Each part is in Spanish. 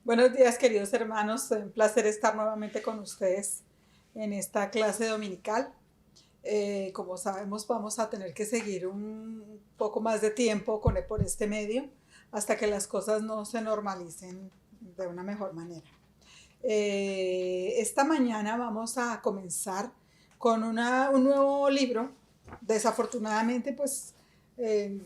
Buenos días, queridos hermanos. Un placer estar nuevamente con ustedes en esta clase dominical. Como sabemos, vamos a tener que seguir un poco más de tiempo por este medio hasta que las cosas no se normalicen de una mejor manera. Esta mañana vamos a comenzar con un nuevo libro. Desafortunadamente, pues eh,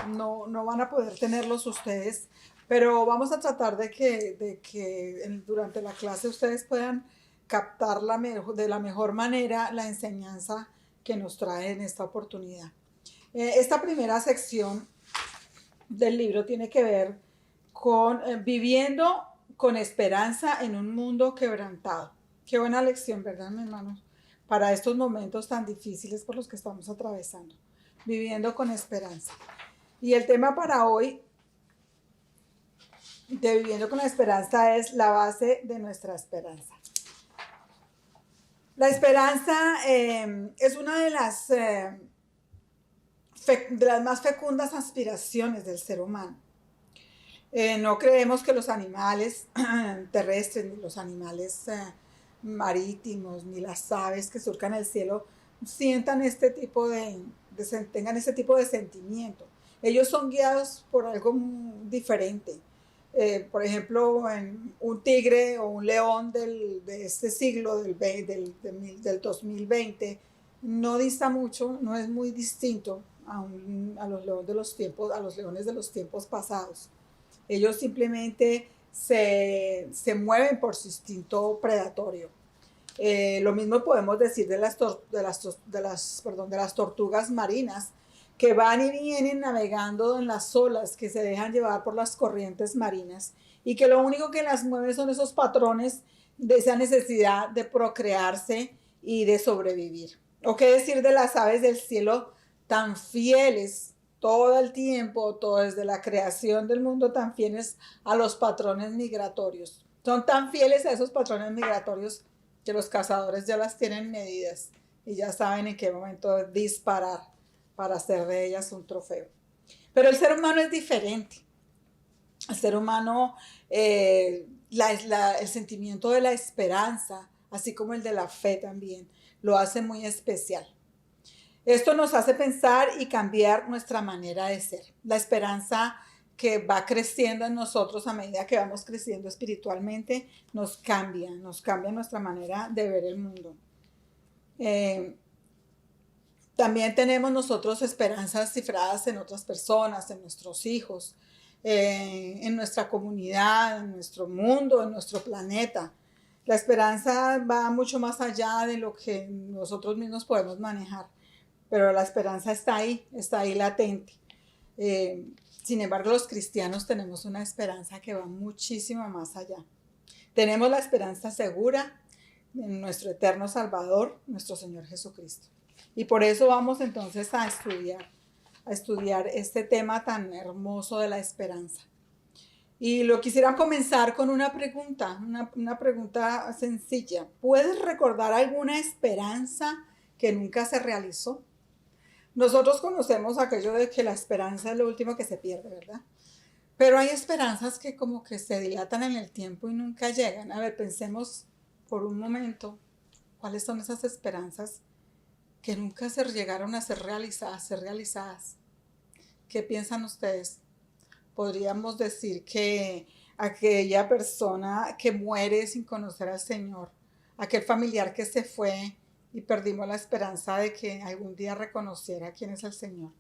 no van a poder tenerlos ustedes, pero vamos a tratar de que durante la clase ustedes puedan captar de la mejor manera la enseñanza que nos trae en esta oportunidad. Esta primera sección del libro tiene que ver con viviendo con esperanza en un mundo quebrantado. Qué buena lección, ¿verdad, mi hermano? Para estos momentos tan difíciles por los que estamos atravesando. Viviendo con esperanza. Y el tema para hoy de Viviendo con la Esperanza es la base de nuestra esperanza. La esperanza es una de las más fecundas aspiraciones del ser humano. No creemos que los animales terrestres, ni los animales marítimos, ni las aves que surcan el cielo sientan tengan este tipo de sentimiento. Ellos son guiados por algo diferente. Por ejemplo, un tigre o un león de este siglo, del 2020, no dista mucho, no es muy distinto a los leones de los tiempos pasados. Ellos simplemente se mueven por su instinto predatorio. Lo mismo podemos decir de las tortugas marinas, que van y vienen navegando en las olas, que se dejan llevar por las corrientes marinas y que lo único que las mueve son esos patrones de esa necesidad de procrearse y de sobrevivir. O qué decir de las aves del cielo tan fieles todo el tiempo, todo desde la creación del mundo, tan fieles a los patrones migratorios. Son tan fieles a esos patrones migratorios que los cazadores ya las tienen medidas y ya saben en qué momento disparar para hacer de ellas un trofeo. Pero el ser humano es diferente. El ser humano, el sentimiento de la esperanza, así como el de la fe también, lo hace muy especial. Esto nos hace pensar y cambiar nuestra manera de ser. La esperanza que va creciendo en nosotros a medida que vamos creciendo espiritualmente nos cambia nuestra manera de ver el mundo. También tenemos nosotros esperanzas cifradas en otras personas, en nuestros hijos, en nuestra comunidad, en nuestro mundo, en nuestro planeta. La esperanza va mucho más allá de lo que nosotros mismos podemos manejar, pero la esperanza está ahí latente. Sin embargo, los cristianos tenemos una esperanza que va muchísimo más allá. Tenemos la esperanza segura en nuestro eterno Salvador, nuestro Señor Jesucristo. Y por eso vamos entonces a estudiar este tema tan hermoso de la esperanza. Y lo quisiera comenzar con una pregunta sencilla. ¿Puedes recordar alguna esperanza que nunca se realizó? Nosotros conocemos aquello de que la esperanza es lo último que se pierde, ¿verdad? Pero hay esperanzas que como que se dilatan en el tiempo y nunca llegan. A ver, pensemos por un momento cuáles son esas esperanzas que nunca se llegaron a ser realizadas. ¿Qué piensan ustedes? Podríamos decir que aquella persona que muere sin conocer al Señor, aquel familiar que se fue y perdimos la esperanza de que algún día reconociera quién es el Señor.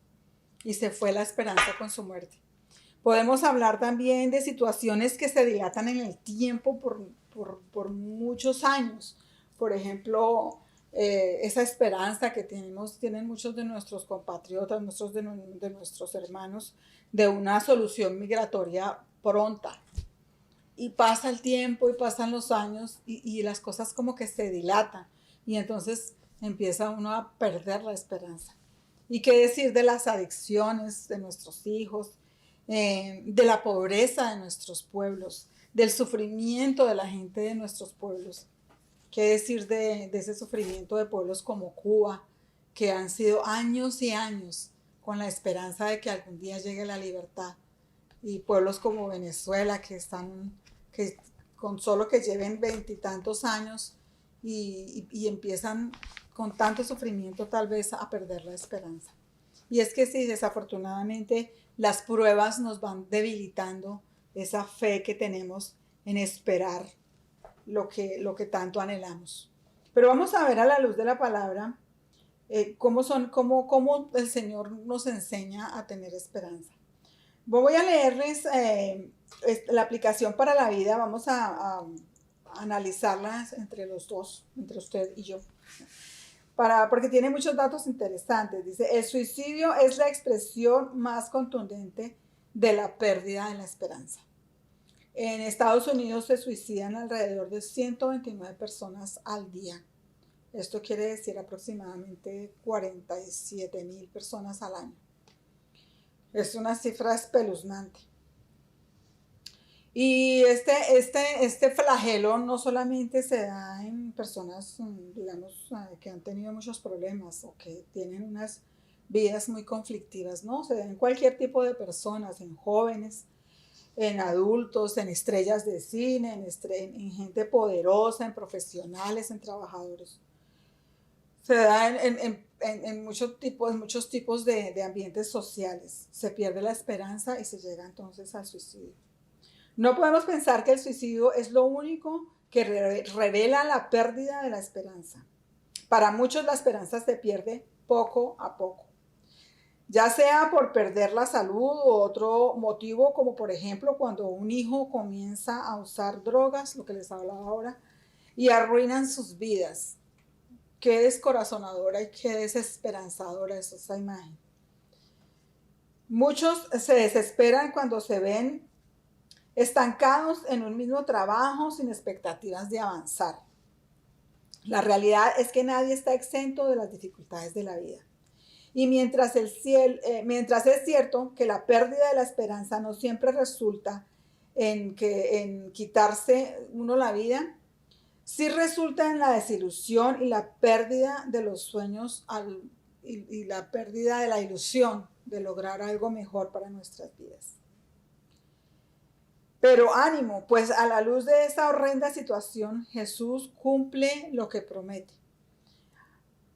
Y se fue la esperanza con su muerte. Podemos hablar también de situaciones que se dilatan en el tiempo por muchos años. Por ejemplo, esa esperanza que tienen muchos de nuestros compatriotas, de nuestros hermanos, de una solución migratoria pronta. Y pasa el tiempo y pasan los años y las cosas como que se dilatan. Y entonces empieza uno a perder la esperanza. ¿Y qué decir de las adicciones de nuestros hijos, de la pobreza de nuestros pueblos, del sufrimiento de la gente de nuestros pueblos? ¿Qué decir de ese sufrimiento de pueblos como Cuba, que han sido años y años con la esperanza de que algún día llegue la libertad? Y pueblos como Venezuela, que están que con solo que lleven 20 y tantos años y empiezan con tanto sufrimiento tal vez a perder la esperanza. Y es que sí, desafortunadamente las pruebas nos van debilitando esa fe que tenemos en esperar lo que tanto anhelamos. Pero vamos a ver a la luz de la palabra cómo el Señor nos enseña a tener esperanza. Voy a leerles la aplicación para la vida, vamos a analizarla entre los dos, entre usted y yo, porque tiene muchos datos interesantes. Dice, el suicidio es la expresión más contundente de la pérdida de la esperanza. En Estados Unidos se suicidan alrededor de 129 personas al día. Esto quiere decir aproximadamente 47,000 personas al año. Es una cifra espeluznante. Y este flagelo no solamente se da en personas, digamos, que han tenido muchos problemas o que tienen unas vidas muy conflictivas, no, se da en cualquier tipo de personas, en jóvenes, en adultos, en estrellas de cine, en gente poderosa, en profesionales, en trabajadores. Se da en muchos tipos de ambientes sociales. Se pierde la esperanza y se llega entonces al suicidio. No podemos pensar que el suicidio es lo único que revela la pérdida de la esperanza. Para muchos la esperanza se pierde poco a poco, ya sea por perder la salud o otro motivo, como por ejemplo cuando un hijo comienza a usar drogas, lo que les hablaba ahora, y arruinan sus vidas. Qué descorazonadora y qué desesperanzadora es esa imagen. Muchos se desesperan cuando se ven estancados en un mismo trabajo sin expectativas de avanzar. La realidad es que nadie está exento de las dificultades de la vida. Y mientras es cierto que la pérdida de la esperanza no siempre resulta en quitarse uno la vida, sí resulta en la desilusión y la pérdida de los sueños y la pérdida de la ilusión de lograr algo mejor para nuestras vidas. Pero ánimo, pues a la luz de esta horrenda situación, Jesús cumple lo que promete.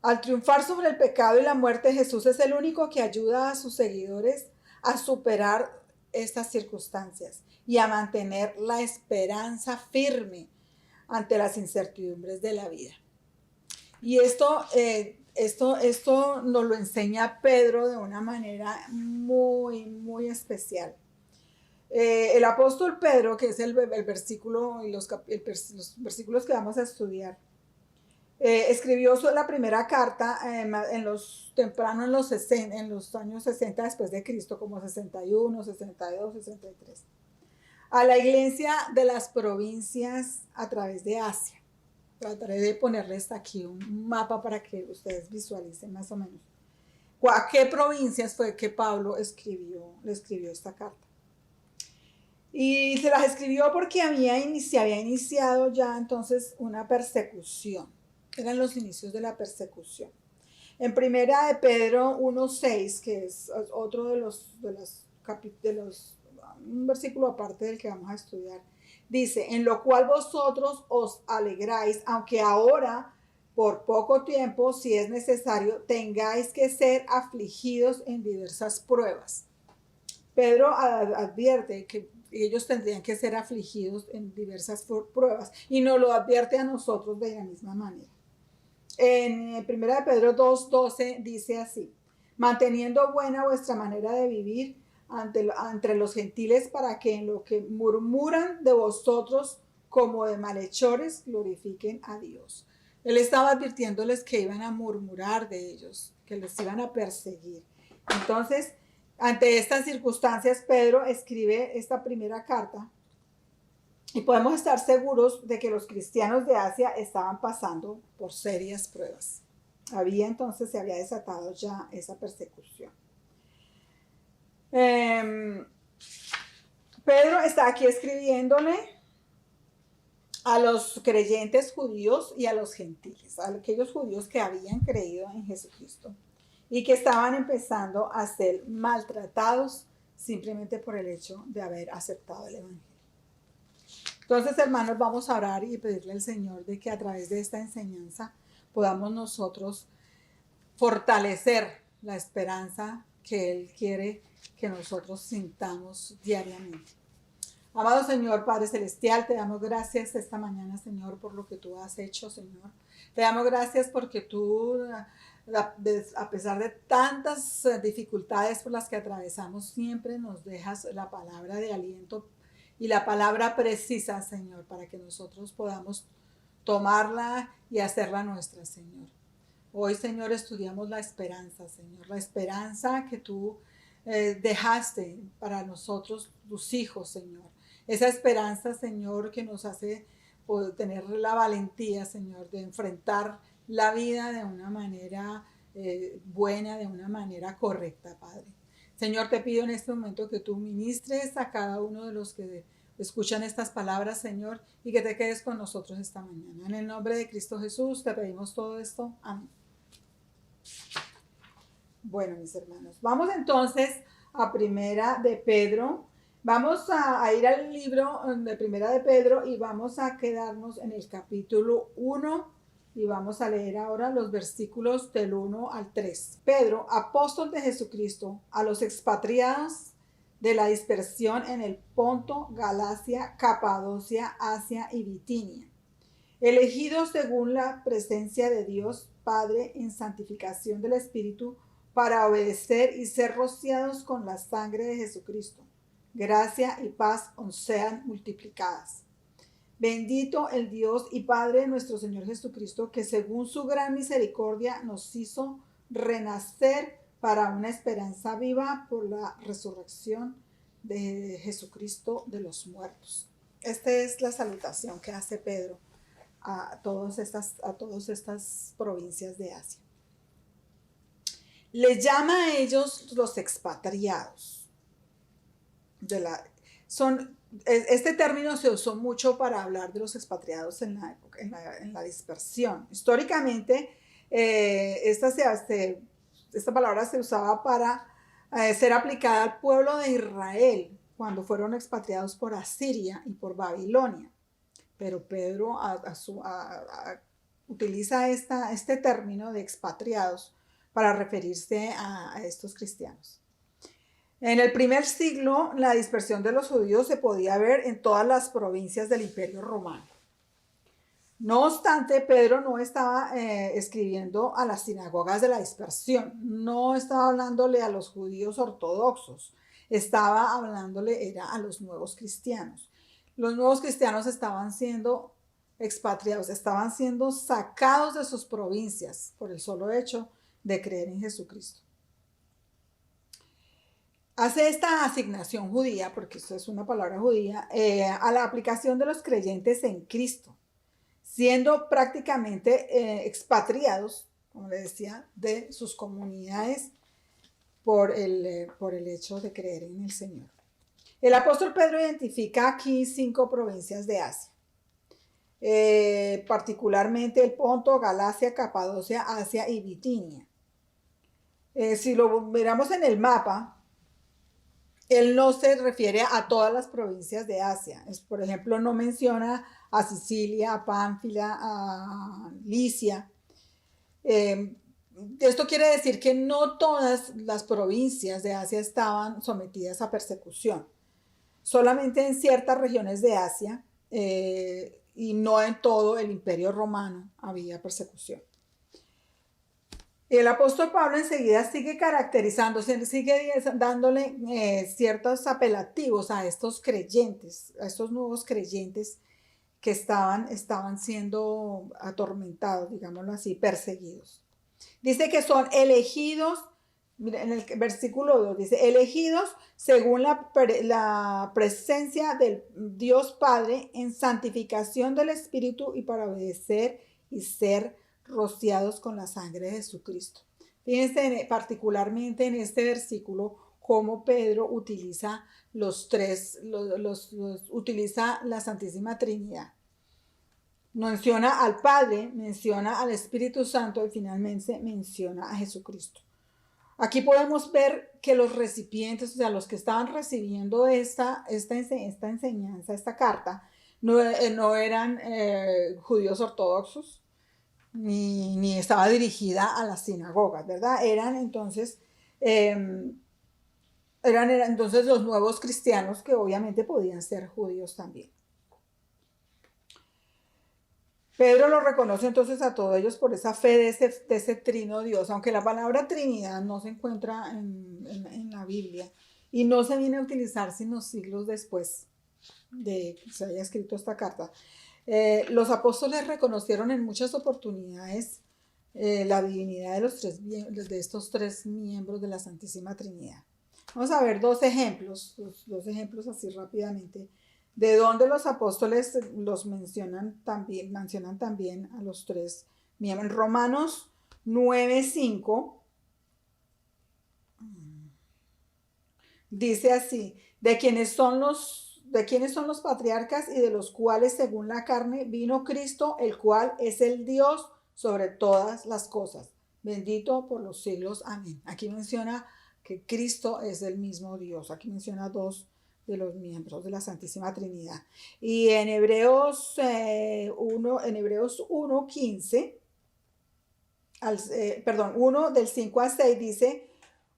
Al triunfar sobre el pecado y la muerte, Jesús es el único que ayuda a sus seguidores a superar estas circunstancias y a mantener la esperanza firme ante las incertidumbres de la vida. Y esto nos lo enseña Pedro de una manera muy, muy especial. El apóstol Pedro, que es el versículo y los versículos que vamos a estudiar, escribió la primera carta temprano en los años 60 después de Cristo, como 61, 62, 63, a la iglesia de las provincias a través de Asia. Trataré de ponerles aquí un mapa para que ustedes visualicen más o menos a qué provincias fue que Pablo le escribió esta carta. Y se las escribió porque se había iniciado ya entonces una persecución. Eran los inicios de la persecución. En primera de Pedro 1:6, que es otro un versículo aparte del que vamos a estudiar, dice, en lo cual vosotros os alegráis, aunque ahora, por poco tiempo, si es necesario, tengáis que ser afligidos en diversas pruebas. Pedro advierte que ellos tendrían que ser afligidos en diversas pruebas y nos lo advierte a nosotros de la misma manera. En 1 de Pedro 2:12 dice así, manteniendo buena vuestra manera de vivir entre los gentiles, para que en lo que murmuran de vosotros como de malhechores glorifiquen a Dios. Él estaba advirtiéndoles que iban a murmurar de ellos, que les iban a perseguir. Entonces, ante estas circunstancias, Pedro escribe esta primera carta y podemos estar seguros de que los cristianos de Asia estaban pasando por serias pruebas. Se había desatado ya esa persecución. Pedro está aquí escribiéndole a los creyentes judíos y a los gentiles, a aquellos judíos que habían creído en Jesucristo y que estaban empezando a ser maltratados simplemente por el hecho de haber aceptado el evangelio. Entonces, hermanos, vamos a orar y pedirle al Señor de que a través de esta enseñanza podamos nosotros fortalecer la esperanza que Él quiere que nosotros sintamos diariamente. Amado Señor, Padre Celestial, te damos gracias esta mañana, Señor, por lo que tú has hecho, Señor. Te damos gracias porque tú, a pesar de tantas dificultades por las que atravesamos, siempre nos dejas la palabra de aliento y la palabra precisa, Señor, para que nosotros podamos tomarla y hacerla nuestra, Señor. Hoy, Señor, estudiamos la esperanza, Señor, la esperanza que tú dejaste para nosotros, tus hijos, Señor. Esa esperanza, Señor, que nos hace tener la valentía, Señor, de enfrentar la vida de una manera buena, de una manera correcta, Padre. Señor, te pido en este momento que tú ministres a cada uno de los que escuchan estas palabras, Señor, y que te quedes con nosotros esta mañana. En el nombre de Cristo Jesús te pedimos todo esto. Amén. Bueno, mis hermanos, vamos entonces a Primera de Pedro. Vamos a ir al libro de Primera de Pedro y vamos a quedarnos en el capítulo 1 y vamos a leer ahora los versículos del 1 al 3. Pedro, apóstol de Jesucristo, a los expatriados de la dispersión en el Ponto, Galacia, Capadocia, Asia y Bitinia, elegidos según la presencia de Dios Padre en santificación del Espíritu, para obedecer y ser rociados con la sangre de Jesucristo. Gracia y paz os sean multiplicadas. Bendito el Dios y Padre de nuestro Señor Jesucristo, que según su gran misericordia nos hizo renacer para una esperanza viva por la resurrección de Jesucristo de los muertos. Esta es la salutación que hace Pedro a todas estas provincias de Asia. Les llama a ellos los expatriados. Este término se usó mucho para hablar de los expatriados en la dispersión. Históricamente, esta palabra se usaba para ser aplicada al pueblo de Israel cuando fueron expatriados por Asiria y por Babilonia. Pero Pedro utiliza este término de expatriados para referirse a estos cristianos. En el primer siglo, la dispersión de los judíos se podía ver en todas las provincias del Imperio Romano. No obstante, Pedro no estaba escribiendo a las sinagogas de la dispersión, no estaba hablándole a los judíos ortodoxos, estaba hablándole a los nuevos cristianos. Los nuevos cristianos estaban siendo expatriados, estaban siendo sacados de sus provincias por el solo hecho de creer en Jesucristo. Hace esta asignación judía, porque esto es una palabra judía, a la aplicación de los creyentes en Cristo, siendo prácticamente expatriados, como le decía, de sus comunidades por el hecho de creer en el Señor. El apóstol Pedro identifica aquí 5 provincias de Asia, particularmente el Ponto, Galacia, Capadocia, Asia y Bitinia. Si lo miramos en el mapa, él no se refiere a todas las provincias de Asia. Por ejemplo, no menciona a Sicilia, a Pánfila, a Licia. Esto quiere decir que no todas las provincias de Asia estaban sometidas a persecución. Solamente en ciertas regiones de Asia y no en todo el Imperio Romano había persecución. El apóstol Pablo enseguida sigue caracterizándose, sigue dándole ciertos apelativos a estos creyentes, a estos nuevos creyentes que estaban siendo atormentados, digámoslo así, perseguidos. Dice que son elegidos, mira, en el versículo 2 dice, elegidos según la presencia del Dios Padre en santificación del Espíritu y para obedecer y ser rociados con la sangre de Jesucristo. Fíjense particularmente en este versículo cómo Pedro utiliza utiliza la Santísima Trinidad. Menciona al Padre, menciona al Espíritu Santo y finalmente menciona a Jesucristo. Aquí podemos ver que los recipientes, o sea, los que estaban recibiendo esta enseñanza, esta carta, no eran judíos ortodoxos, ni estaba dirigida a las sinagogas, ¿verdad? Eran entonces los nuevos cristianos que obviamente podían ser judíos también. Pedro lo reconoce entonces a todos ellos por esa fe de ese trino Dios, aunque la palabra Trinidad no se encuentra en la Biblia y no se viene a utilizar sino siglos después de que se haya escrito esta carta. Los apóstoles reconocieron en muchas oportunidades la divinidad de estos tres miembros de la Santísima Trinidad. Vamos a ver dos ejemplos así rápidamente, de donde los apóstoles mencionan también a los tres miembros. Romanos 9:5 dice así: de quienes son los patriarcas y de los cuales según la carne vino Cristo, el cual es el Dios sobre todas las cosas, bendito por los siglos. Amén. Aquí menciona que Cristo es el mismo Dios. Aquí menciona dos de los miembros de la Santísima Trinidad. Y en Hebreos 1:15, 1 del 5 al 6 dice: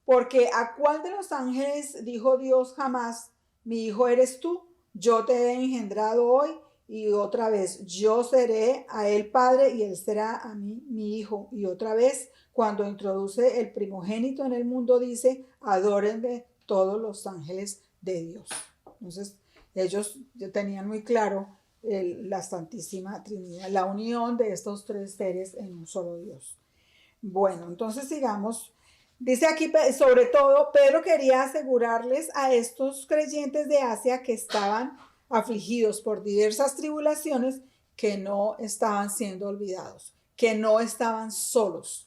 porque ¿a cuál de los ángeles dijo Dios jamás, mi hijo eres tú, yo te he engendrado hoy? Y otra vez, yo seré a él padre y él será a mí mi hijo. Y otra vez, cuando introduce el primogénito en el mundo, dice: adórenme todos los ángeles de Dios. Entonces, ellos tenían muy claro la Santísima Trinidad, la unión de estos tres seres en un solo Dios. Bueno, entonces sigamos. Dice aquí, sobre todo, Pedro quería asegurarles a estos creyentes de Asia que estaban afligidos por diversas tribulaciones, que no estaban siendo olvidados, que no estaban solos.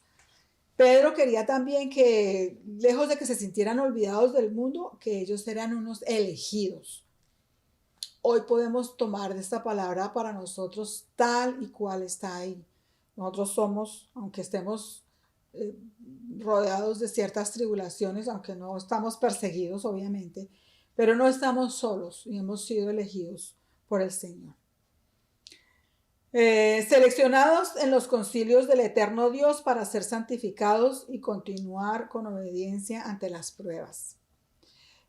Pedro quería también que, lejos de que se sintieran olvidados del mundo, que ellos eran unos elegidos. Hoy podemos tomar de esta palabra para nosotros tal y cual está ahí. Nosotros somos, aunque estemos rodeados de ciertas tribulaciones, aunque no estamos perseguidos, obviamente, pero no estamos solos y hemos sido elegidos por el Señor. Seleccionados en los concilios del eterno Dios para ser santificados y continuar con obediencia ante las pruebas.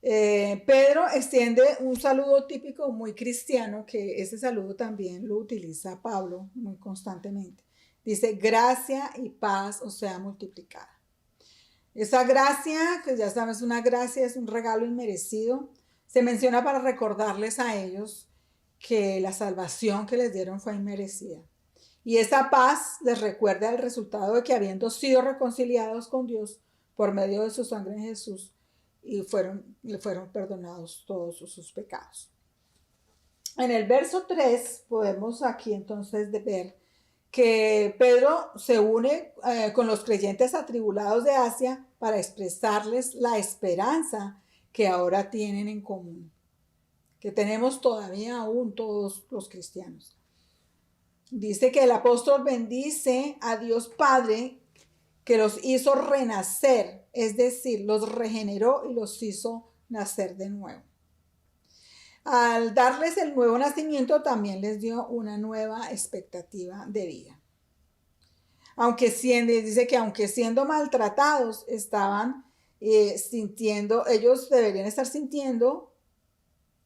Pedro extiende un saludo típico muy cristiano, que ese saludo también lo utiliza Pablo muy constantemente. Dice: gracia y paz os sea multiplicada. Esa gracia, que ya sabes, una gracia es un regalo inmerecido, se menciona para recordarles a ellos que la salvación que les dieron fue inmerecida. Y esa paz les recuerda el resultado de que, habiendo sido reconciliados con Dios por medio de su sangre en Jesús, y le fueron perdonados todos sus pecados. En el verso 3 podemos aquí entonces ver que Pedro se une con los creyentes atribulados de Asia para expresarles la esperanza que ahora tienen en común, que tenemos todavía aún todos los cristianos. Dice que el apóstol bendice a Dios Padre, que los hizo renacer, es decir, los regeneró y los hizo nacer de nuevo. Al darles el nuevo nacimiento, también les dio una nueva expectativa de vida. Dice que aunque siendo maltratados, estaban sintiendo, ellos deberían estar sintiendo,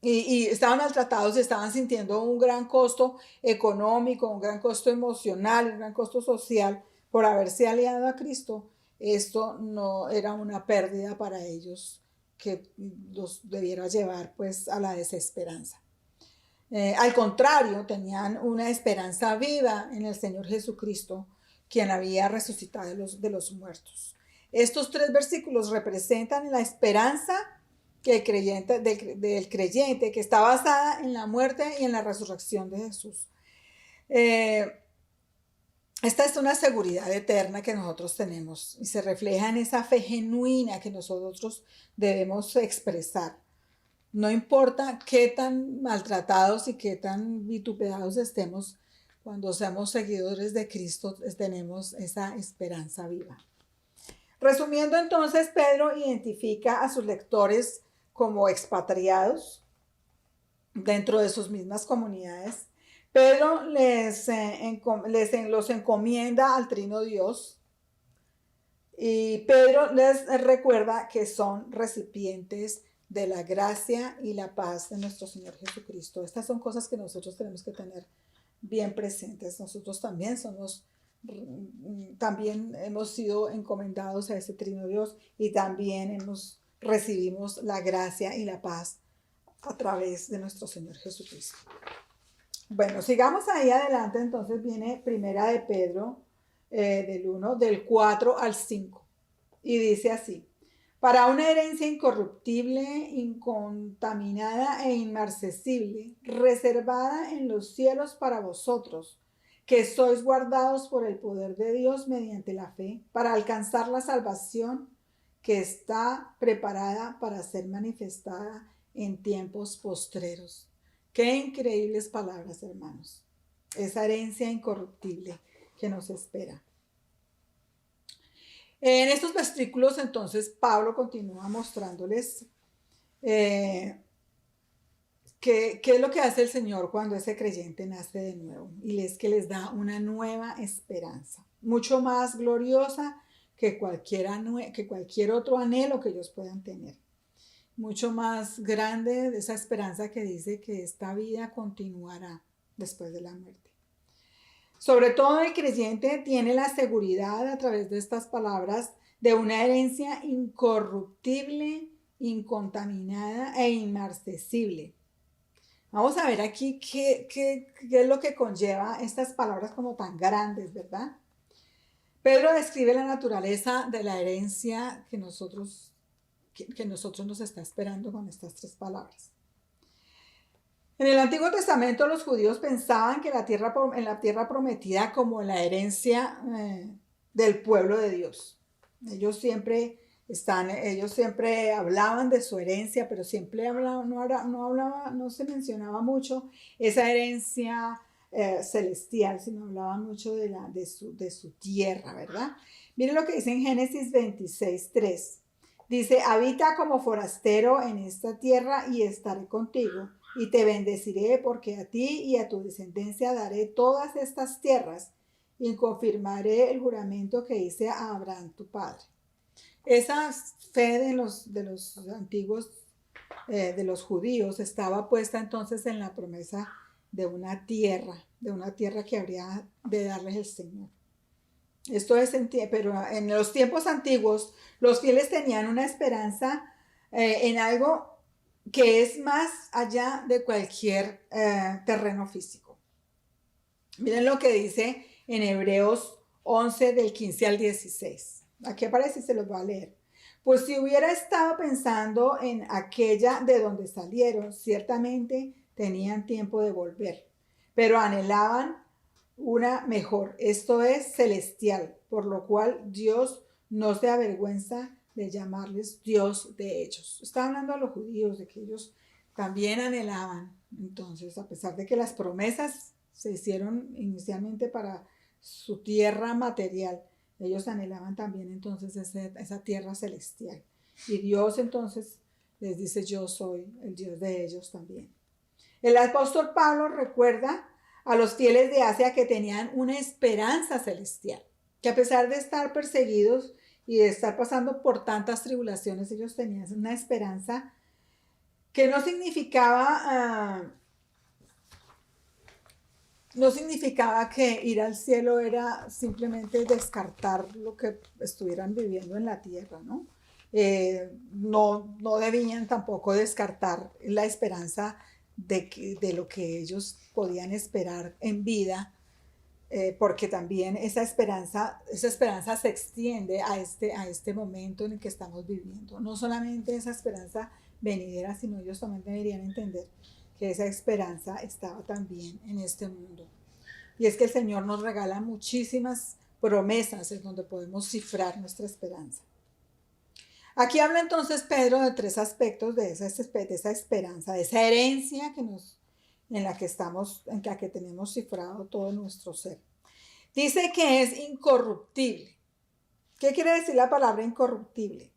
y estaban maltratados, estaban sintiendo un gran costo económico, un gran costo emocional, un gran costo social por haberse aliado a Cristo. Esto no era una pérdida para ellos que los debiera llevar pues a la desesperanza. Al contrario, tenían una esperanza viva en el Señor Jesucristo, quien había resucitado de los muertos. Estos 3 versículos representan la esperanza del creyente, que está basada en la muerte y en la resurrección de Jesús. Esta es una seguridad eterna que nosotros tenemos y se refleja en esa fe genuina que nosotros debemos expresar. No importa qué tan maltratados y qué tan vituperados estemos, cuando seamos seguidores de Cristo tenemos esa esperanza viva. Resumiendo entonces, Pedro identifica a sus lectores como expatriados, dentro de sus mismas comunidades, Pedro los encomienda al Trino Dios y Pedro les recuerda que son recipientes de la gracia y la paz de nuestro Señor Jesucristo. Estas son cosas que nosotros tenemos que tener bien presentes. Nosotros también hemos sido encomendados a ese Trino Dios y también recibimos la gracia y la paz a través de nuestro Señor Jesucristo. Bueno, sigamos ahí adelante, entonces viene Primera de Pedro del 4 al 5 y dice así: para una herencia incorruptible, incontaminada e inmarcesible, reservada en los cielos para vosotros, que sois guardados por el poder de Dios mediante la fe, para alcanzar la salvación que está preparada para ser manifestada en tiempos postreros. Qué increíbles palabras, hermanos. Esa herencia incorruptible que nos espera. En estos versículos, entonces, Pablo continúa mostrándoles qué es lo que hace el Señor cuando ese creyente nace de nuevo. Y es que les da una nueva esperanza, mucho más gloriosa que cualquier otro anhelo que ellos puedan tener. Mucho más grande de esa esperanza que dice que esta vida continuará después de la muerte. Sobre todo el creyente tiene la seguridad a través de estas palabras de una herencia incorruptible, incontaminada e inmarcesible. Vamos a ver aquí qué es lo que conlleva estas palabras como tan grandes, ¿verdad? Pedro describe la naturaleza de la herencia que nosotros nos está esperando con estas tres palabras. En el Antiguo Testamento los judíos pensaban que en la tierra prometida como la herencia del pueblo de Dios. Ellos siempre hablaban de su herencia, pero siempre no se mencionaba mucho esa herencia celestial, sino hablaban mucho de su tierra, ¿verdad? Miren lo que dice en Génesis 26:3. Dice: habita como forastero en esta tierra y estaré contigo y te bendeciré, porque a ti y a tu descendencia daré todas estas tierras y confirmaré el juramento que hice a Abraham tu padre. Esa fe de los antiguos, de los judíos, estaba puesta entonces en la promesa de una tierra que habría de darles el Señor. Pero en los tiempos antiguos, los fieles tenían una esperanza en algo que es más allá de cualquier terreno físico. Miren lo que dice en Hebreos 11, del 15 al 16. Aquí aparece y se los voy a leer. Pues si hubiera estado pensando en aquella de donde salieron, ciertamente tenían tiempo de volver, pero anhelaban una mejor, esto es celestial, por lo cual Dios no se avergüenza de llamarles Dios de ellos. Está hablando a los judíos de que ellos también anhelaban. Entonces, a pesar de que las promesas se hicieron inicialmente para su tierra material, ellos anhelaban también entonces esa tierra celestial. Y Dios entonces les dice: yo soy el Dios de ellos también. El apóstol Pablo recuerda a los fieles de Asia que tenían una esperanza celestial, que a pesar de estar perseguidos y de estar pasando por tantas tribulaciones, ellos tenían una esperanza que no significaba que ir al cielo era simplemente descartar lo que estuvieran viviendo en la tierra, ¿no? No debían tampoco descartar la esperanza de lo que ellos podían esperar en vida, porque también esa esperanza se extiende a este momento en el que estamos viviendo. No solamente esa esperanza venidera, sino ellos también deberían entender que esa esperanza estaba también en este mundo. Y es que el Señor nos regala muchísimas promesas en donde podemos cifrar nuestra esperanza. Aquí habla entonces Pedro de tres aspectos de esa esperanza, de esa herencia en la que tenemos cifrado todo nuestro ser. Dice que es incorruptible. ¿Qué quiere decir la palabra incorruptible?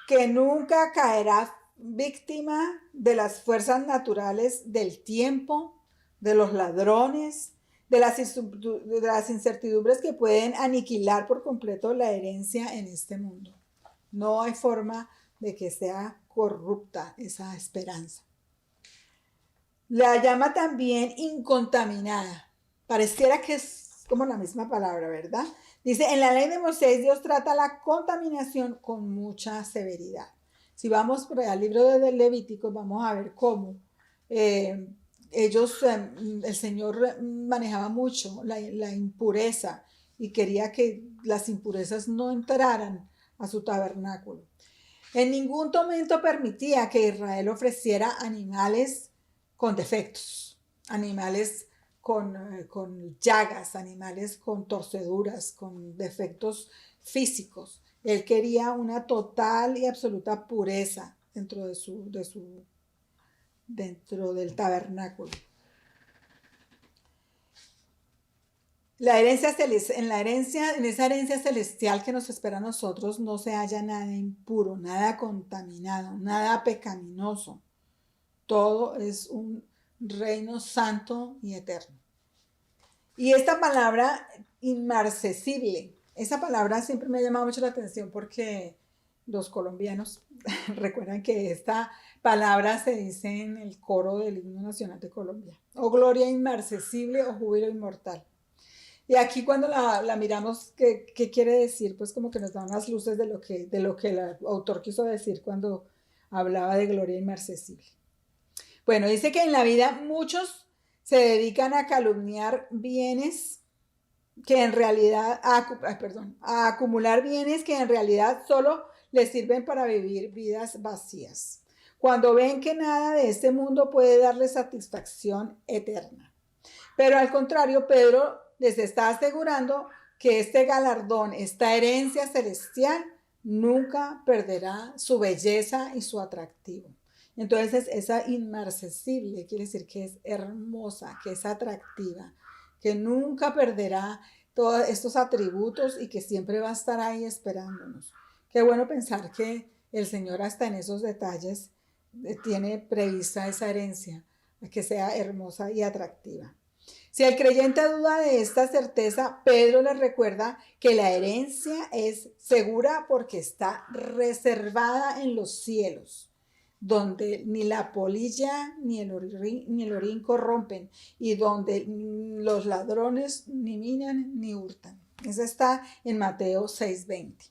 Que nunca caerá víctima de las fuerzas naturales del tiempo, de los ladrones, de las incertidumbres que pueden aniquilar por completo la herencia en este mundo. No hay forma de que sea corrupta esa esperanza. La llama también incontaminada. Pareciera que es como la misma palabra, ¿verdad? Dice, en la ley de Moisés Dios trata la contaminación con mucha severidad. Si vamos por al libro de Levítico, vamos a ver cómo el Señor manejaba mucho la impureza y quería que las impurezas no entraran a su tabernáculo. En ningún momento permitía que Israel ofreciera animales con defectos, animales con llagas, animales con torceduras, con defectos físicos. Él quería una total y absoluta pureza dentro del tabernáculo. En esa herencia celestial que nos espera a nosotros no se halla nada impuro, nada contaminado, nada pecaminoso. Todo es un reino santo y eterno. Y esta palabra inmarcesible, esa palabra siempre me ha llamado mucho la atención porque los colombianos recuerdan que esta palabra se dice en el coro del himno nacional de Colombia. O gloria inmarcesible o júbilo inmortal. Y aquí cuando la miramos, ¿qué quiere decir? Pues como que nos da unas luces de lo que el autor quiso decir cuando hablaba de gloria inmarcesible. Bueno, dice que en la vida muchos se dedican a calumniar bienes que en realidad, a acumular bienes que en realidad solo les sirven para vivir vidas vacías. Cuando ven que nada de este mundo puede darles satisfacción eterna. Pero al contrario, Pedro les está asegurando que este galardón, esta herencia celestial, nunca perderá su belleza y su atractivo. Entonces, esa inmarcesible quiere decir que es hermosa, que es atractiva, que nunca perderá todos estos atributos y que siempre va a estar ahí esperándonos. Qué bueno pensar que el Señor hasta en esos detalles tiene prevista esa herencia, que sea hermosa y atractiva. Si el creyente duda de esta certeza, Pedro le recuerda que la herencia es segura porque está reservada en los cielos, donde ni la polilla ni el orín corrompen y donde los ladrones ni minan ni hurtan. Eso está en Mateo 6:20.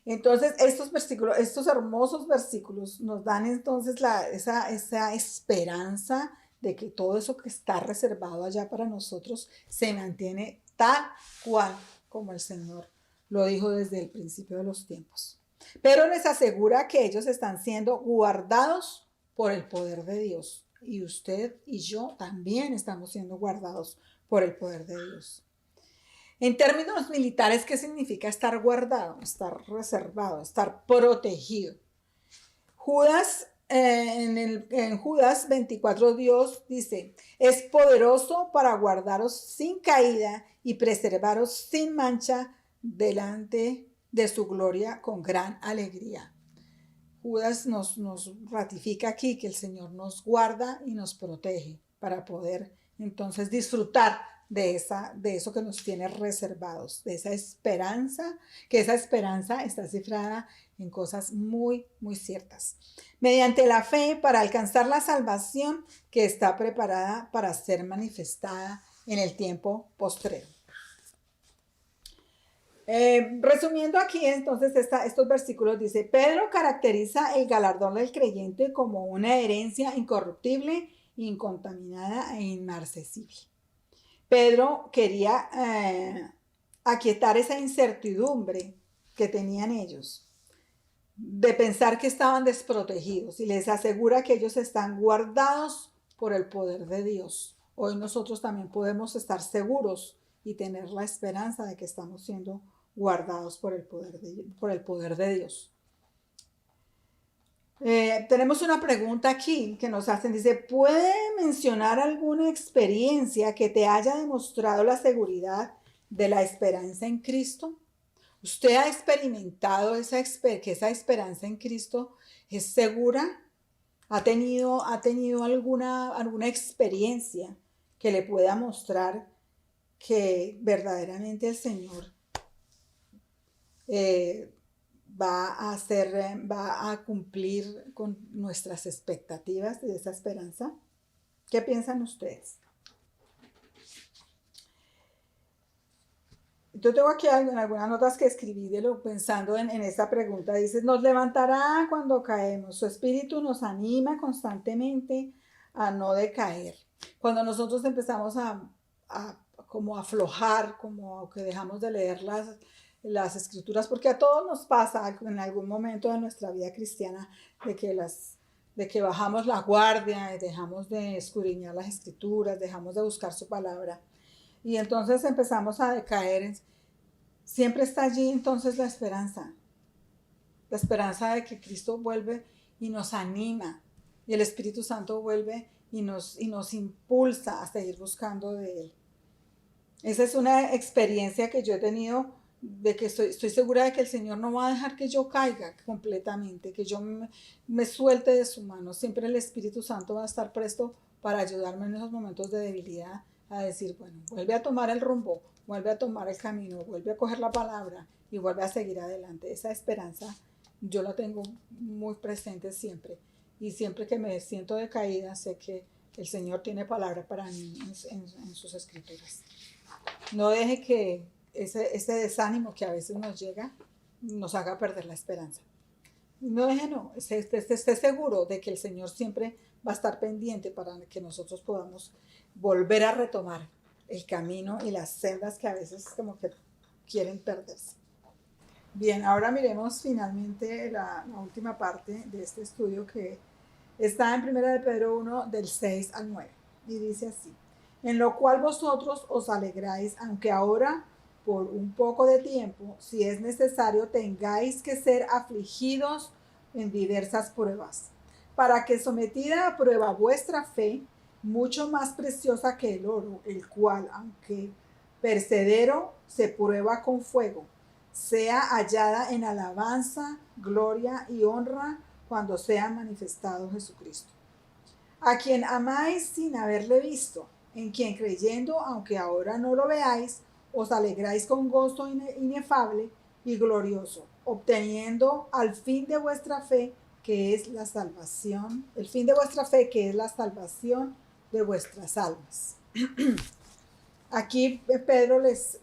Entonces, estos hermosos versículos nos dan entonces esa esperanza de que todo eso que está reservado allá para nosotros se mantiene tal cual como el Señor lo dijo desde el principio de los tiempos. Pero les asegura que ellos están siendo guardados por el poder de Dios. Y usted y yo también estamos siendo guardados por el poder de Dios. En términos militares, ¿qué significa estar guardado, estar reservado, estar protegido? En Judas 24, Dios dice, es poderoso para guardaros sin caída y preservaros sin mancha delante de su gloria con gran alegría. Judas nos ratifica aquí que el Señor nos guarda y nos protege para poder entonces disfrutar de eso que nos tiene reservados, de esa esperanza, que esa esperanza está cifrada en cosas muy, muy ciertas. Mediante la fe para alcanzar la salvación que está preparada para ser manifestada en el tiempo postrero. Resumiendo aquí entonces estos versículos, dice, Pedro caracteriza el galardón del creyente como una herencia incorruptible, incontaminada e inmarcesible. Pedro quería aquietar esa incertidumbre que tenían ellos, de pensar que estaban desprotegidos, y les asegura que ellos están guardados por el poder de Dios. Hoy nosotros también podemos estar seguros y tener la esperanza de que estamos siendo guardados por el poder de Dios. Tenemos una pregunta aquí que nos hacen, dice, ¿puede mencionar alguna experiencia que te haya demostrado la seguridad de la esperanza en Cristo? ¿Usted ha experimentado que esa esperanza en Cristo es segura? ¿Ha tenido alguna experiencia que le pueda mostrar que verdaderamente el Señor eh, va a cumplir con nuestras expectativas de esa esperanza? ¿Qué piensan ustedes? Yo tengo aquí algunas notas que escribí pensando en esta pregunta. Dice, nos levantará cuando caemos. Su espíritu nos anima constantemente a no decaer. Cuando nosotros empezamos a como aflojar, como que dejamos de leer las escrituras, porque a todos nos pasa en algún momento de nuestra vida cristiana de que bajamos la guardia y dejamos de escudriñar las escrituras, dejamos de buscar su palabra. Y entonces empezamos a decaer. Siempre está allí entonces la esperanza de que Cristo vuelve y nos anima, y el Espíritu Santo vuelve y nos impulsa a seguir buscando de Él. Esa es una experiencia que yo he tenido, de que estoy segura de que el Señor no va a dejar que yo caiga completamente, que yo me suelte de su mano. Siempre el Espíritu Santo va a estar presto para ayudarme en esos momentos de debilidad, a decir, bueno, vuelve a tomar el rumbo, vuelve a tomar el camino, vuelve a coger la palabra y vuelve a seguir adelante. Esa esperanza yo la tengo muy presente siempre, y siempre que me siento decaída sé que el Señor tiene palabra para mí en sus escrituras. No deje que ese desánimo que a veces nos llega nos haga perder la esperanza. No deje, no, esté seguro de que el Señor siempre va a estar pendiente para que nosotros podamos volver a retomar el camino y las sendas que a veces como que quieren perderse. Bien, ahora miremos finalmente la última parte de este estudio, que está en 1 de Pedro 1, del 6 al 9, y dice así: en lo cual vosotros os alegráis, aunque ahora por un poco de tiempo, si es necesario, tengáis que ser afligidos en diversas pruebas, para que sometida a prueba vuestra fe, mucho más preciosa que el oro, el cual, aunque persedero, se prueba con fuego, sea hallada en alabanza, gloria y honra cuando sea manifestado Jesucristo, a quien amáis sin haberle visto, en quien creyendo, aunque ahora no lo veáis, os alegráis con gozo inefable y glorioso, obteniendo al fin de vuestra fe, que es la salvación, el fin de vuestra fe, que es la salvación de vuestras almas. Aquí Pedro les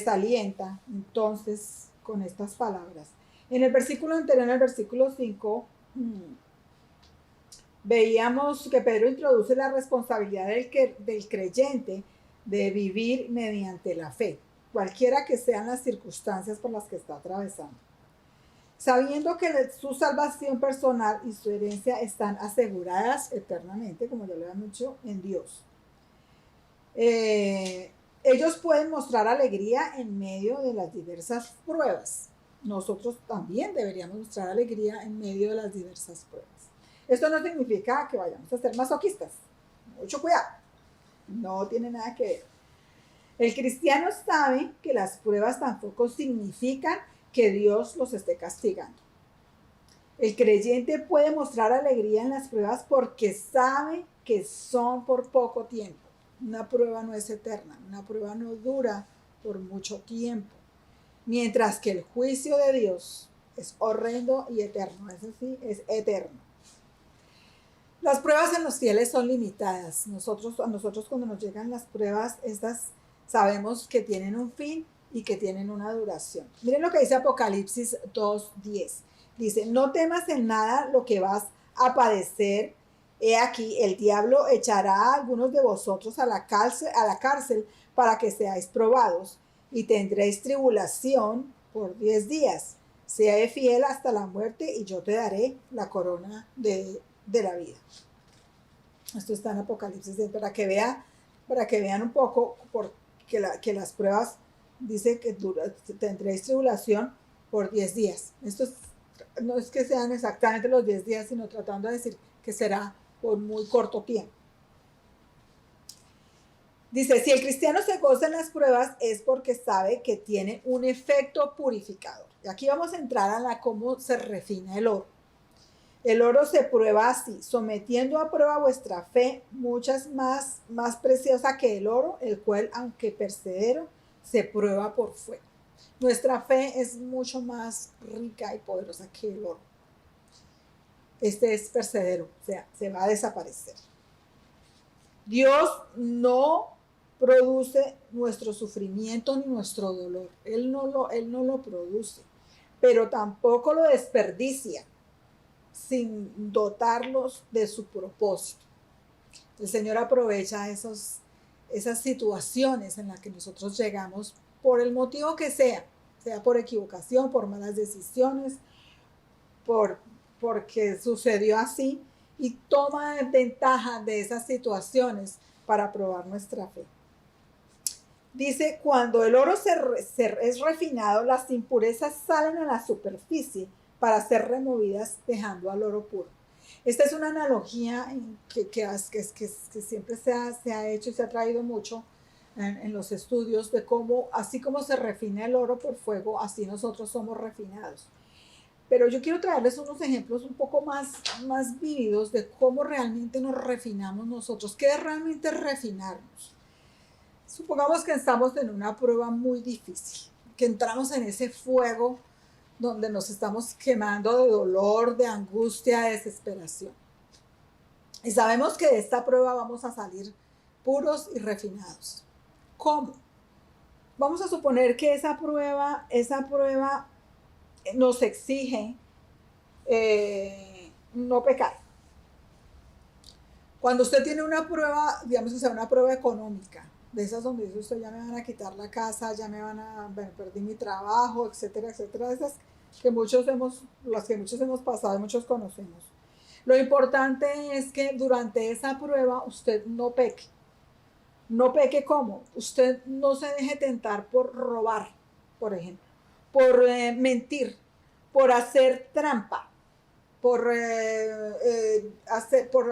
alienta entonces con estas palabras. En el versículo anterior, en el versículo 5, veíamos que Pedro introduce la responsabilidad del creyente de vivir mediante la fe, cualquiera que sean las circunstancias por las que está atravesando, sabiendo que su salvación personal y su herencia están aseguradas eternamente, como ya lo habían dicho, en Dios. Ellos pueden mostrar alegría en medio de las diversas pruebas. Nosotros también deberíamos mostrar alegría en medio de las diversas pruebas. Esto no significa que vayamos a ser masoquistas. Mucho cuidado. No tiene nada que ver. El cristiano sabe que las pruebas tampoco significan que Dios los esté castigando. El creyente puede mostrar alegría en las pruebas porque sabe que son por poco tiempo. Una prueba no es eterna, una prueba no dura por mucho tiempo. Mientras que el juicio de Dios es horrendo y eterno, eso sí, es eterno. Las pruebas en los fieles son limitadas. A nosotros cuando nos llegan las pruebas, estas sabemos que tienen un fin y que tienen una duración. Miren lo que dice Apocalipsis 2:10. Dice, no temas en nada lo que vas a padecer. He aquí, el diablo echará a algunos de vosotros a la cárcel para que seáis probados, y tendréis tribulación por 10 días. Sea fiel hasta la muerte y yo te daré la corona de la vida. Esto está en Apocalipsis, para que vean un poco, que las pruebas dice que tendréis tribulación por 10 días. No es que sean exactamente los 10 días, sino tratando de decir que será por muy corto tiempo. Dice, si el cristiano se goza en las pruebas es porque sabe que tiene un efecto purificador. Y aquí vamos a entrar a la cómo se refina el oro. El oro se prueba así, sometiendo a prueba vuestra fe, muchas más preciosa que el oro, el cual, aunque persevero, se prueba por fuego. Nuestra fe es mucho más rica y poderosa que el oro. Este es persevero, o sea, se va a desaparecer. Dios no produce nuestro sufrimiento ni nuestro dolor. Él no lo produce, pero tampoco lo desperdicia sin dotarlos de su propósito. El Señor aprovecha esas situaciones en las que nosotros llegamos por el motivo que sea por equivocación, por malas decisiones, porque sucedió así, y toma ventaja de esas situaciones para probar nuestra fe. Dice, cuando el oro es refinado, las impurezas salen a la superficie para ser removidas, dejando al oro puro. Esta es una analogía que siempre se ha hecho y se ha traído mucho en los estudios de cómo, así como se refina el oro por fuego, así nosotros somos refinados. Pero yo quiero traerles unos ejemplos un poco más vívidos de cómo realmente nos refinamos nosotros. ¿Qué es realmente refinarnos? Supongamos que estamos en una prueba muy difícil, que entramos en ese fuego donde nos estamos quemando de dolor, de angustia, de desesperación. Y sabemos que de esta prueba vamos a salir puros y refinados. ¿Cómo? Vamos a suponer que esa prueba nos exige no pecar. Cuando usted tiene una prueba, digamos que sea una prueba económica, de esas donde dice usted, ya me van a quitar la casa, ya me van a, bueno, perdí mi trabajo, etcétera, etcétera, esas las que muchos hemos pasado y muchos conocemos. Lo importante es que durante esa prueba usted no peque. No peque ¿cómo? Usted no se deje tentar por robar, por ejemplo, por mentir, por hacer trampa, por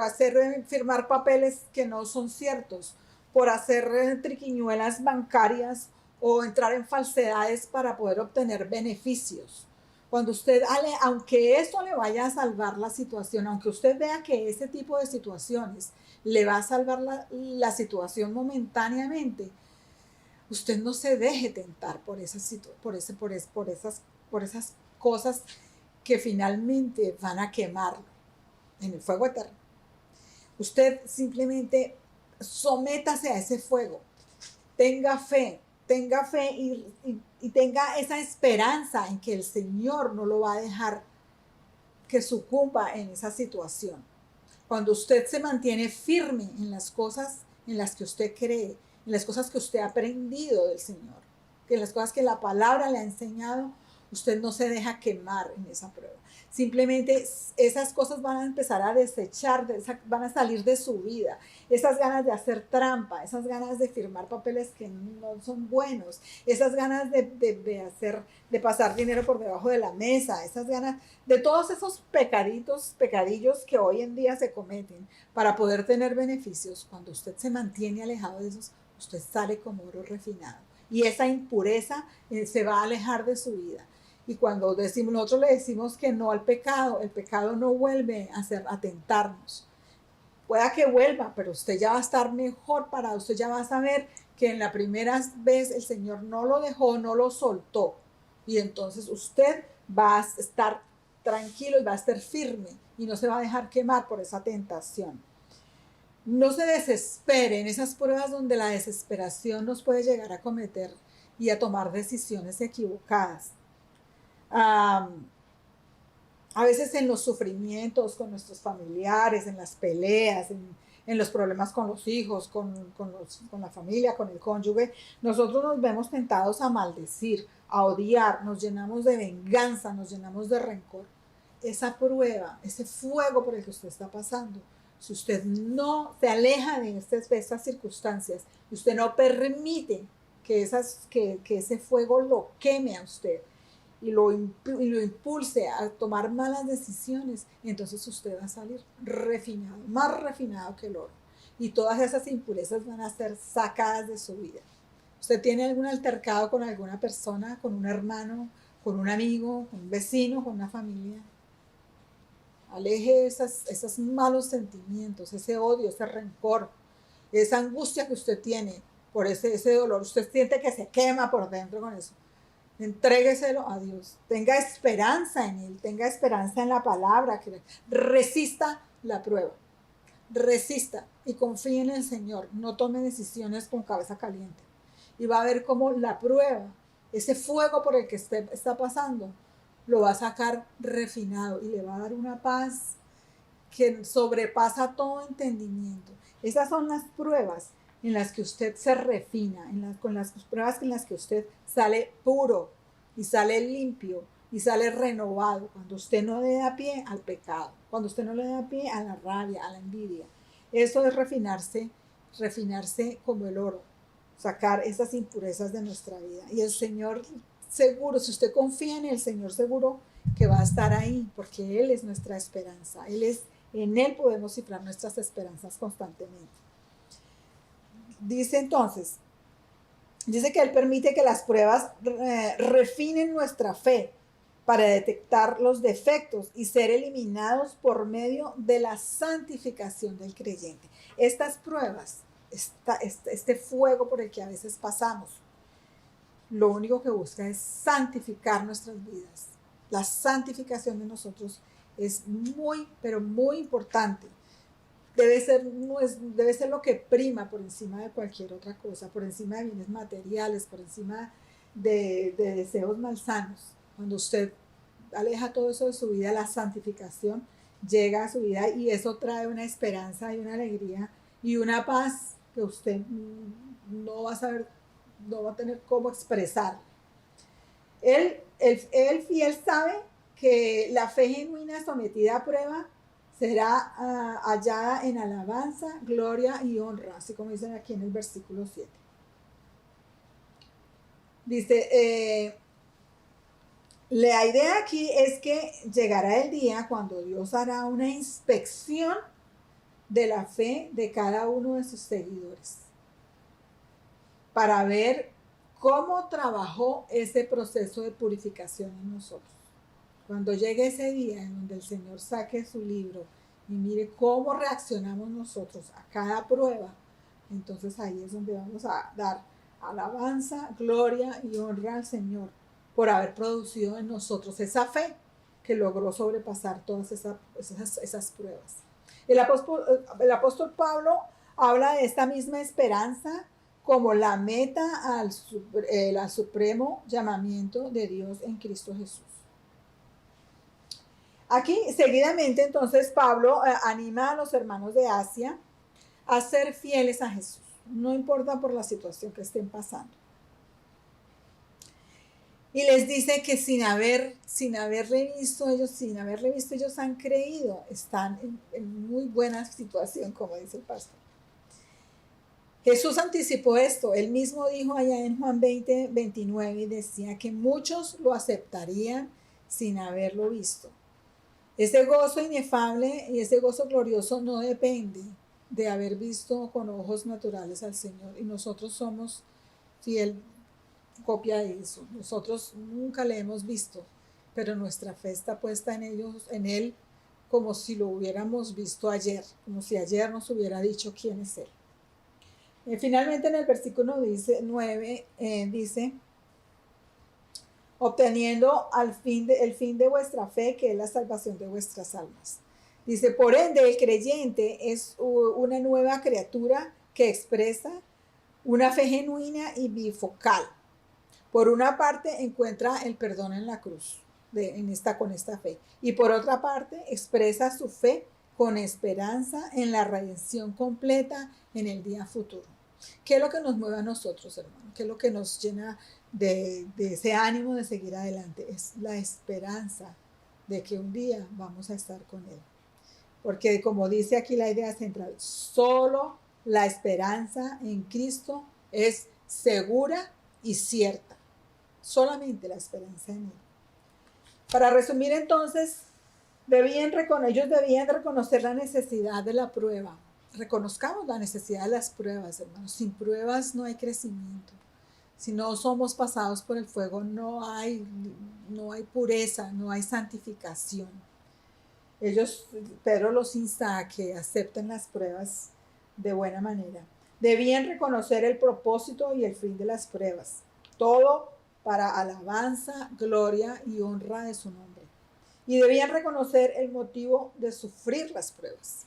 hacer firmar papeles que no son ciertos, por hacer triquiñuelas bancarias o entrar en falsedades para poder obtener beneficios. Cuando usted, aunque eso le vaya a salvar la situación, aunque usted vea que ese tipo de situaciones le va a salvar la situación momentáneamente, usted no se deje tentar por esas cosas que finalmente van a quemarlo en el fuego eterno. Usted simplemente sométase a ese fuego, tenga fe y tenga esa esperanza en que el Señor no lo va a dejar que sucumba en esa situación. Cuando usted se mantiene firme en las cosas en las que usted cree, en las cosas que usted ha aprendido del Señor, en las cosas que la palabra le ha enseñado, usted no se deja quemar en esa prueba. Simplemente esas cosas van a empezar a desechar, van a salir de su vida. Esas ganas de hacer trampa, esas ganas de firmar papeles que no son buenos, esas ganas de pasar dinero por debajo de la mesa, esas ganas de todos esos pecadillos que hoy en día se cometen para poder tener beneficios. Cuando usted se mantiene alejado de esos, usted sale como oro refinado. Y esa impureza se va a alejar de su vida. Y cuando nosotros le decimos que no al pecado, el pecado no vuelve a tentarnos. Pueda que vuelva, pero usted ya va a estar mejor parado. Usted ya va a saber que en la primera vez el Señor no lo dejó, no lo soltó. Y entonces usted va a estar tranquilo y va a estar firme y no se va a dejar quemar por esa tentación. No se desespere en esas pruebas donde la desesperación nos puede llegar a cometer y a tomar decisiones equivocadas. A veces en los sufrimientos con nuestros familiares, en las peleas, en los problemas con los hijos, con la familia, con el cónyuge, nosotros nos vemos tentados a maldecir, a odiar, nos llenamos de venganza, nos llenamos de rencor. Esa prueba, ese fuego por el que usted está pasando, si usted no se aleja de estas circunstancias, y usted no permite que ese fuego lo queme a usted, y lo impulse a tomar malas decisiones, entonces usted va a salir refinado, más refinado que el oro. y todas esas impurezas van a ser sacadas de su vida. ¿Usted tiene algún altercado con alguna persona, con un hermano, con un amigo, con un vecino, con una familia? Aleje esos malos sentimientos, ese odio, ese rencor, esa angustia que usted tiene por ese dolor. Usted siente que se quema por dentro con eso. Entrégueselo a Dios. Tenga esperanza en Él, tenga esperanza en la palabra. Que resista la prueba. Resista y confíe en el Señor. No tome decisiones con cabeza caliente. Y va a ver cómo la prueba, ese fuego por el que usted está pasando, lo va a sacar refinado y le va a dar una paz que sobrepasa todo entendimiento. Esas son las pruebas en las que usted se refina, con las pruebas en las que usted sale puro y sale limpio y sale renovado, cuando usted no le da pie al pecado, cuando usted no le da pie a la rabia, a la envidia. Eso es refinarse como el oro, sacar esas impurezas de nuestra vida. Y el Señor seguro, si usted confía en el Señor, seguro que va a estar ahí, porque Él es nuestra esperanza. En Él podemos cifrar nuestras esperanzas constantemente. Dice entonces, dice que Él permite que las pruebas refinen nuestra fe para detectar los defectos y ser eliminados por medio de la santificación del creyente. Estas pruebas, este fuego por el que a veces pasamos, lo único que busca es santificar nuestras vidas. La santificación de nosotros es muy, pero muy importante. Debe ser lo que prima por encima de cualquier otra cosa, por encima de bienes materiales, por encima de deseos malsanos. Cuando usted aleja todo eso de su vida, la santificación llega a su vida y eso trae una esperanza y una alegría y una paz que usted no va a saber, no va a tener cómo expresar. Él fiel sabe que la fe genuina sometida a prueba será hallada en alabanza, gloria y honra, así como dicen aquí en el versículo 7. Dice, la idea aquí es que llegará el día cuando Dios hará una inspección de la fe de cada uno de sus seguidores para ver cómo trabajó ese proceso de purificación en nosotros. Cuando llegue ese día en donde el Señor saque su libro y mire cómo reaccionamos nosotros a cada prueba, entonces ahí es donde vamos a dar alabanza, gloria y honra al Señor por haber producido en nosotros esa fe que logró sobrepasar todas esas pruebas. El apóstol Pablo habla de esta misma esperanza como la meta al supremo llamamiento de Dios en Cristo Jesús. Aquí, seguidamente, entonces, Pablo anima a los hermanos de Asia a ser fieles a Jesús, no importa por la situación que estén pasando. Y les dice que sin haberle visto, ellos han creído, están en muy buena situación, como dice el pastor. Jesús anticipó esto, él mismo dijo allá en Juan 20, 29, y decía que muchos lo aceptarían sin haberlo visto. Ese gozo inefable y ese gozo glorioso no depende de haber visto con ojos naturales al Señor. Y nosotros somos fiel copia de eso. Nosotros nunca le hemos visto, pero nuestra fe está puesta en Él, como si lo hubiéramos visto ayer, como si ayer nos hubiera dicho quién es Él. Finalmente en el versículo 9 dice, obteniendo el fin de vuestra fe, que es la salvación de vuestras almas. Dice, por ende, el creyente es una nueva criatura que expresa una fe genuina y bifocal. Por una parte, encuentra el perdón en la cruz, con esta fe. Y por otra parte, expresa su fe con esperanza en la redención completa en el día futuro. ¿Qué es lo que nos mueve a nosotros, hermano? ¿Qué es lo que nos llena de ese ánimo de seguir adelante? Es la esperanza de que un día vamos a estar con Él. Porque como dice aquí la idea central, solo la esperanza en Cristo es segura y cierta. Solamente la esperanza en Él. Para resumir entonces, ellos debían reconocer la necesidad de la prueba reconozcamos la necesidad de las pruebas, hermanos. Sin pruebas no hay crecimiento. Si no somos pasados por el fuego, no hay pureza, no hay santificación. Pedro los insta a que acepten las pruebas de buena manera. Debían reconocer el propósito y el fin de las pruebas. Todo para alabanza, gloria y honra de su nombre. Y debían reconocer el motivo de sufrir las pruebas.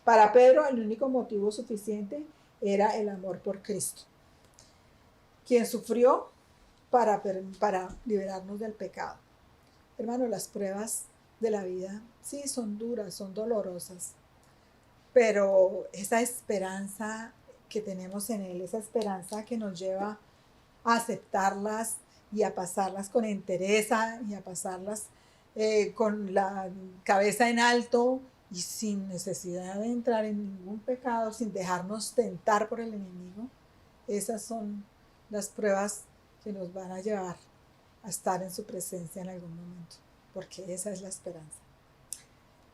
Para Pedro, el único motivo suficiente era el amor por Cristo, quien sufrió para liberarnos del pecado. Hermano, las pruebas de la vida sí son duras, son dolorosas, pero esa esperanza que tenemos en Él, esa esperanza que nos lleva a aceptarlas y a pasarlas con entereza y a pasarlas con la cabeza en alto y sin necesidad de entrar en ningún pecado, sin dejarnos tentar por el enemigo. Esas son las pruebas que nos van a llevar a estar en su presencia en algún momento, porque esa es la esperanza.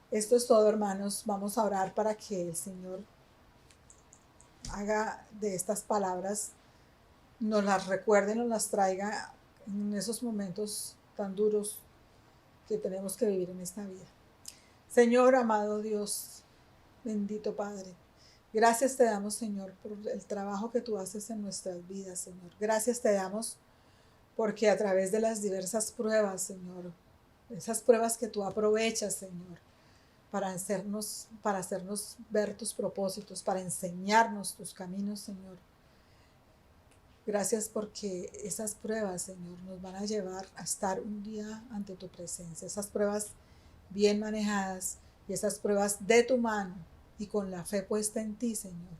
Esto es todo, hermanos. Vamos a orar para que el Señor haga de estas palabras, nos las recuerde, nos las traiga en esos momentos tan duros que tenemos que vivir en esta vida. Señor, amado Dios, bendito Padre, gracias te damos, Señor, por el trabajo que tú haces en nuestras vidas, Señor. Gracias te damos porque a través de las diversas pruebas, Señor, esas pruebas que tú aprovechas, Señor, para hacernos ver tus propósitos, para enseñarnos tus caminos, Señor. Gracias porque esas pruebas, Señor, nos van a llevar a estar un día ante tu presencia. Esas pruebas bien manejadas y esas pruebas de tu mano y con la fe puesta en ti, Señor,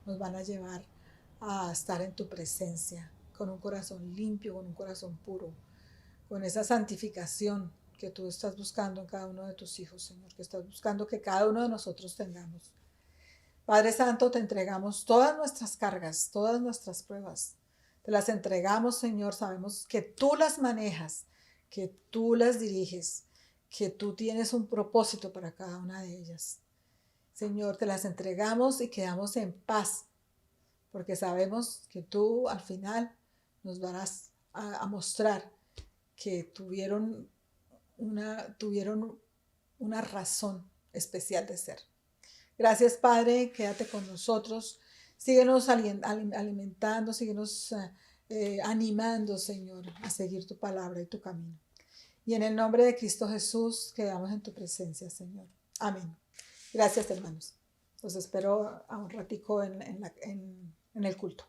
nos van a llevar a estar en tu presencia con un corazón limpio, con un corazón puro, con esa santificación que tú estás buscando en cada uno de tus hijos, Señor, que estás buscando que cada uno de nosotros tengamos. Padre Santo, te entregamos todas nuestras cargas, todas nuestras pruebas. Te las entregamos, Señor. Sabemos que tú las manejas, que tú las diriges, que tú tienes un propósito para cada una de ellas. Señor, te las entregamos y quedamos en paz, porque sabemos que tú al final nos vas a mostrar que tuvieron una razón especial de ser. Gracias, Padre, quédate con nosotros. Síguenos alimentando, síguenos animando, Señor, a seguir tu palabra y tu camino. Y en el nombre de Cristo Jesús, quedamos en tu presencia, Señor. Amén. Gracias, hermanos. Los espero a un ratico en el culto.